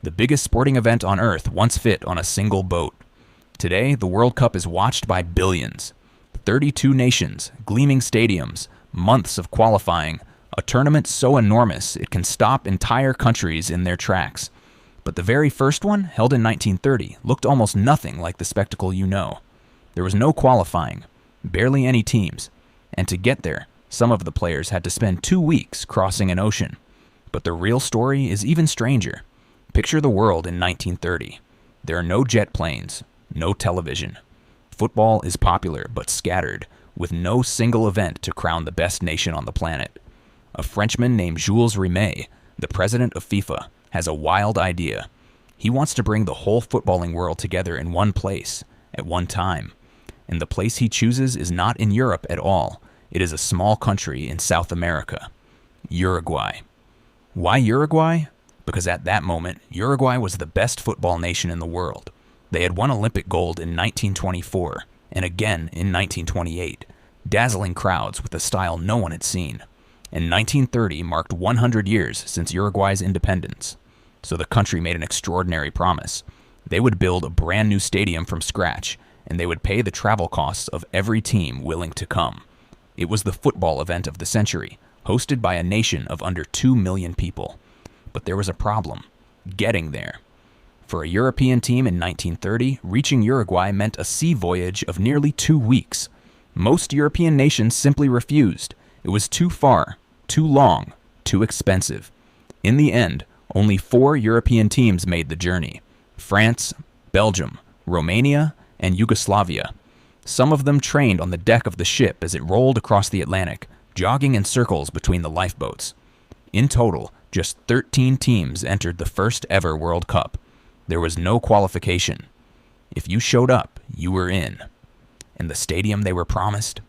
the biggest sporting event on Earth once fit on a single boat. Today, the World Cup is watched by billions. 32 nations, gleaming stadiums, months of qualifying, a tournament so enormous it can stop entire countries in their tracks. But the very first one, held in 1930, looked almost nothing like the spectacle you know. There was no qualifying, barely any teams, and to get there, some of the players had to spend 2 weeks crossing an ocean. But the real story is even stranger. Picture the world in 1930. There are no jet planes, no television. Football is popular but scattered, with no single event to crown the best nation on the planet. A Frenchman named Jules Rimet, the president of FIFA, has a wild idea. He wants to bring the whole footballing world together in one place, at one time. And the place he chooses is not in Europe at all. It is a small country in South America, Uruguay. Why Uruguay? Because at that moment, Uruguay was the best football nation in the world. They had won Olympic gold in 1924 and again in 1928, dazzling crowds with a style no one had seen. And 1930 marked 100 years since Uruguay's independence. So the country made an extraordinary promise. They would build a brand new stadium from scratch, and they would pay the travel costs of every team willing to come. It was the football event of the century, hosted by a nation of under 2 million people. But there was a problem: getting there. For a European team in 1930, reaching Uruguay meant a sea voyage of nearly 2 weeks. Most European nations simply refused. It was too far, too long, too expensive. In the end, only 4 European teams made the journey: France, Belgium, Romania, and Yugoslavia. Some of them trained on the deck of the ship as it rolled across the Atlantic, jogging in circles between the lifeboats. In total, just 13 teams entered the first ever World Cup. There was no qualification. If you showed up, you were in. And the stadium they were promised?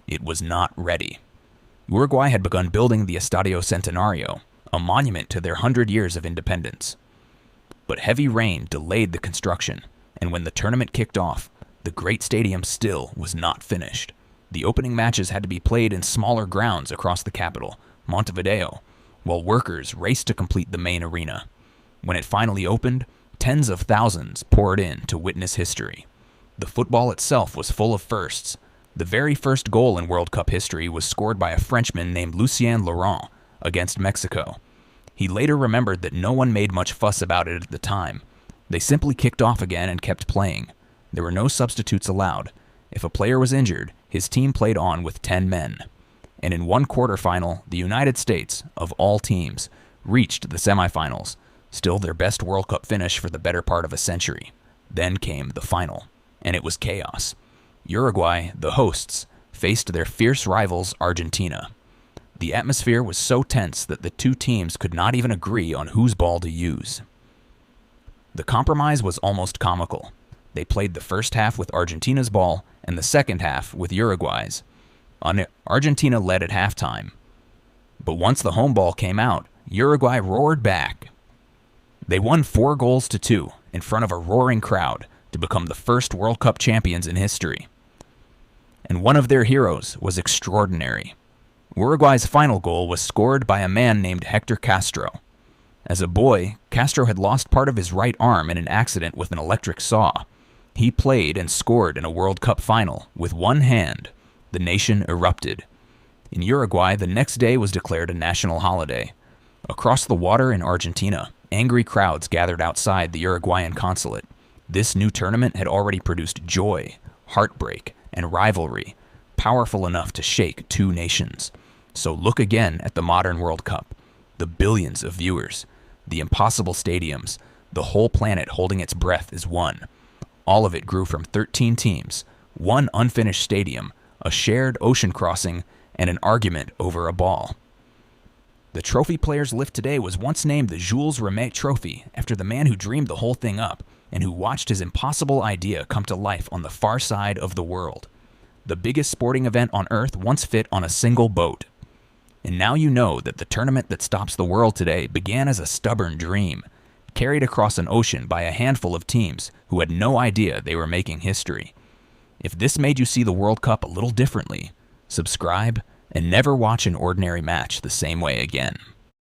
It was not ready. Uruguay had begun building the Estadio Centenario, a monument to their 100 years of independence. But heavy rain delayed the construction, and when the tournament kicked off, the great stadium still was not finished. The opening matches had to be played in smaller grounds across the capital, Montevideo, while workers raced to complete the main arena. When it finally opened, tens of thousands poured in to witness history. The football itself was full of firsts. The very first goal in World Cup history was scored by a Frenchman named Lucien Laurent against Mexico. He later remembered that no one made much fuss about it at the time. They simply kicked off again and kept playing. There were no substitutes allowed. If a player was injured, his team played on with 10 men. And in one quarterfinal, the United States, of all teams, reached the semifinals, still their best World Cup finish for the better part of a century. Then came the final, and it was chaos. Uruguay, the hosts, faced their fierce rivals Argentina. The atmosphere was so tense that the two teams could not even agree on whose ball to use. The compromise was almost comical. They played the first half with Argentina's ball and the second half with Uruguay's. Argentina led at halftime. But once the home ball came out, Uruguay roared back. They won 4-2 in front of a roaring crowd to become the first World Cup champions in history. And one of their heroes was extraordinary. Uruguay's final goal was scored by a man named Hector Castro. As a boy, Castro had lost part of his right arm in an accident with an electric saw. He played and scored in a World Cup final with one hand. The nation erupted. In Uruguay, the next day was declared a national holiday. Across the water in Argentina, angry crowds gathered outside the Uruguayan consulate. This new tournament had already produced joy, heartbreak, and rivalry, powerful enough to shake two nations. So look again at the modern World Cup. The billions of viewers, the impossible stadiums, the whole planet holding its breath as one. All of it grew from 13 teams, one unfinished stadium, a shared ocean crossing, and an argument over a ball. The trophy players lift today was once named the Jules Rimet Trophy after the man who dreamed the whole thing up and who watched his impossible idea come to life on the far side of the world. The biggest sporting event on Earth once fit on a single boat. And now you know that the tournament that stops the world today began as a stubborn dream, carried across an ocean by a handful of teams who had no idea they were making history. If this made you see the World Cup a little differently, subscribe and never watch an ordinary match the same way again.